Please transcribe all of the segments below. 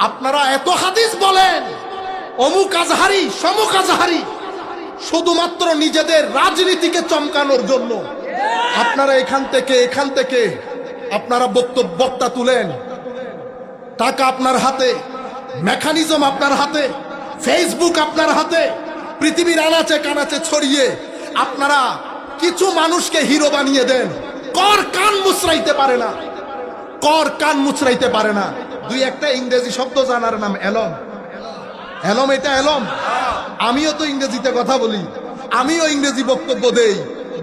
আপনারা এত হাদিস বলেন, অমুক আজহারি সমুক আজহারি, শুধুমাত্র নিজেদের রাজনীতিকে চমকানোর জন্য আপনারা এখান থেকে আপনারা বক্তা তুলেন। টাকা আপনার হাতে, মেকানিজম আপনার হাতে, ফেসবুক আপনার হাতে, পৃথিবীর আনাচে কানাচে ছড়িয়ে আপনারা কিছু মানুষকে হিরো বানিয়ে দেন। কর কান মুচড়াইতে পারে না, কর কান মুচড়াইতে পারে না। দুই একটা ইংরেজি শব্দ জানার নাম এলম। এলম, এটা এলম। আমিও তো ইংরেজিতে কথা বলি, আমিও ইংরেজি বক্তব্য দেই,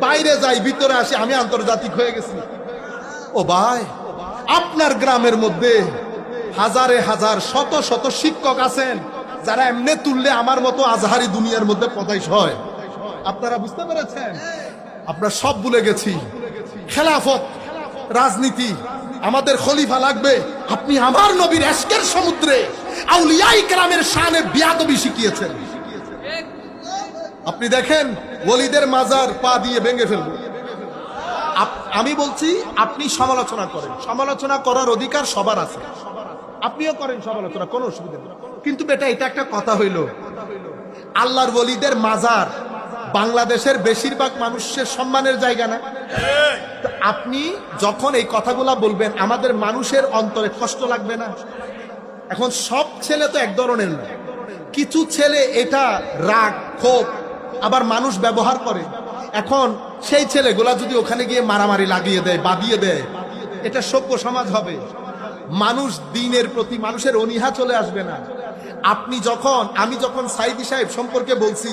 বাইরে যাই ভিতরে আসি, আমি আন্তর্জাতিক হয়ে গেছি। ও ভাই, আপনার গ্রামের মধ্যে হাজারে হাজার শত শত শিক্ষক আছেন যারা এমনি তুললে আমার মতো আজহারি দুনিয়ার মধ্যে পদাইশ হয়। আপনারা বুঝতে পেরেছেন? আমরা সব ভুলে গেছি। খেলাফত, রাজনীতি, আমাদের খলিফা লাগবে। আপনি আমার নবীর এশকের সমুদ্রে আউলিয়ায়ে কেরামের শানে বিয়াদবি শিখিয়েছেন। আপনি দেখেন ওলিদের মাজার পা দিয়ে ভেঙে ফেলবো। আমি বলছি আপনি সমালোচনা করেন, সমালোচনা করার অধিকার সবার আছে, আপনিও করেন সমালোচনা, কোনো অসুবিধা নেই। কিন্তু বেটা, এটা একটা কথা হইল, আল্লাহর ওলিদের মাজার বাংলাদেশের বেশিরভাগ মানুষের সম্মানের জায়গা না? আপনি যখন এই কথাগুলা বলবেন আমাদের মানুষের অন্তরে কষ্ট লাগবে না? এখন সব ছেলে তো এক ধরনের না, কিছু ছেলে এটা রাগ ক্ষোভ আবার মানুষ ব্যবহার করে। এখন সেই ছেলেগুলা যদি ওখানে গিয়ে মারামারি লাগিয়ে দেয়, বাদিয়ে দেয়, এটা সভ্য সমাজ হবে? মানুষ দিনের প্রতি মানুষের অনীহা চলে আসবে না? আমি যখন সাইদি সাহেব সম্পর্কে বলছি,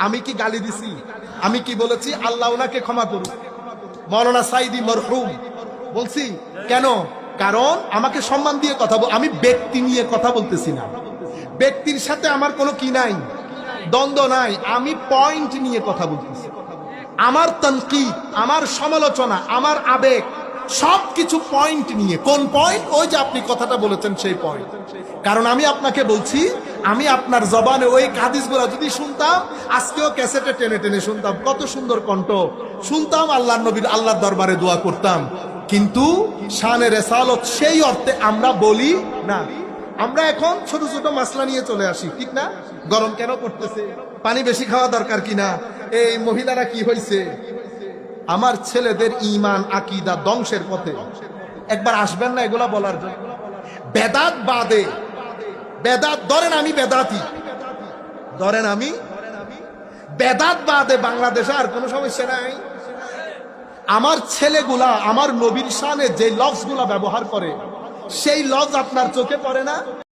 আমি কি গালি দিছি? আমি কি বলেছি আল্লাহ ওনাকে ক্ষমা করুন, মৌলানা সাইদি মরহুম বলছি? কেন? কারণ আমাকে সম্মান দিয়ে কথা আমি ব্যক্তি নিয়ে কথা বলতেছি না, ব্যক্তির সাথে আমার কোনো কি নাই, দ্বন্দ্ব নাই, আমি পয়েন্ট নিয়ে কথা বলতেছি। আমার তানকিদ, আমার সমালোচনা, আমার আবেগ সবকিছু পয়েন্ট নিয়ে। কোন পয়েন্ট? ওই যে আপনি কথাটা বলেছেন সেই পয়েন্ট। কারণ আমি আপনাকে বলছি, আমি আপনার জবানে ওই হাদিসগুলো যদি শুনতাম, আজকেও ক্যাসেটে টেনে টেনে শুনতাম, কত সুন্দর কণ্ঠ শুনতাম, আল্লাহর নবীর আল্লাহর দরবারে দোয়া করতাম। কিন্তু শানে রেসালত সেই অর্থে আমরা বলি না। আমরা এখন ছোট ছোট মাসলা নিয়ে চলে আসি, ঠিক না? গরম কেন করতেছে, পানি বেশি খাওয়া দরকার কিনা, এই মহিলারা কি হয়েছে। আমার ছেলেদের ঈমান আকীদা ধ্বংসের পথে। একবার আসবেন না এগুলা বলার জন্য? বেদাত বাদে, বেদাত ধরেন আমি বেদাতি, ধরেন আমি বেদাত বাদে বাংলাদেশে আর কোনো সমস্যা নাই। আমার ছেলেগুলা আমার নবীর শানে যে লফজগুলা ব্যবহার করে, সেই লফজ আপনার চোখে পড়ে না?